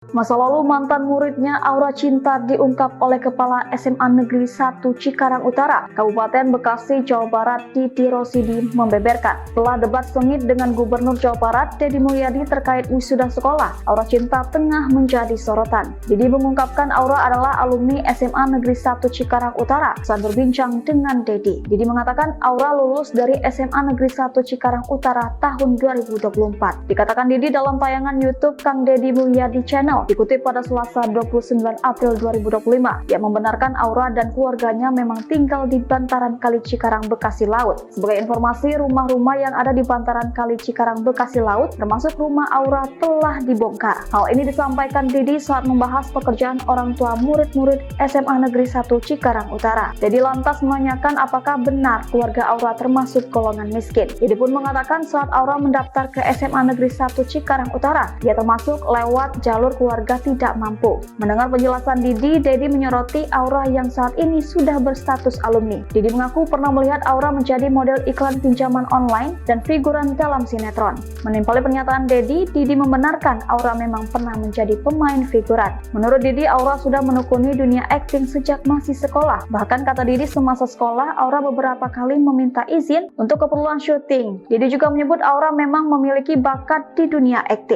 Masa lalu mantan muridnya Aura Cinta diungkap oleh Kepala SMA Negeri 1 Cikarang Utara, Kabupaten Bekasi, Jawa Barat, Didi Rosidi membeberkan. Setelah debat sengit dengan Gubernur Jawa Barat, Deddy Mulyadi terkait wisuda sekolah, Aura Cinta tengah menjadi sorotan. Didi mengungkapkan Aura adalah alumni SMA Negeri 1 Cikarang Utara. Saat berbincang dengan Deddy, Didi mengatakan Aura lulus dari SMA Negeri 1 Cikarang Utara tahun 2024. Dikatakan Didi dalam tayangan YouTube Kang Deddy Mulyadi Channel, dikutip pada Selasa 29 April 2025, yang membenarkan Aura dan keluarganya memang tinggal di bantaran Kali Cikarang, Bekasi Laut. Sebagai informasi, rumah-rumah yang ada di bantaran Kali Cikarang, Bekasi Laut, termasuk rumah Aura, telah dibongkar. Hal ini disampaikan Didi saat membahas pekerjaan orang tua murid-murid SMA Negeri 1 Cikarang Utara. Didi lantas menanyakan apakah benar keluarga Aura termasuk golongan miskin. Didi pun mengatakan saat Aura mendaftar ke SMA Negeri 1 Cikarang Utara, dia termasuk lewat jalur keluarga tidak mampu. Mendengar penjelasan Didi, Deddy menyoroti Aura yang saat ini sudah berstatus alumni. Didi mengaku pernah melihat Aura menjadi model iklan pinjaman online dan figuran dalam sinetron. Menimpali pernyataan Deddy, Didi membenarkan Aura memang pernah menjadi pemain figuran. Menurut Didi, Aura sudah menekuni dunia akting sejak masih sekolah. Bahkan kata Didi, semasa sekolah, Aura beberapa kali meminta izin untuk keperluan syuting. Didi juga menyebut Aura memang memiliki bakat di dunia akting.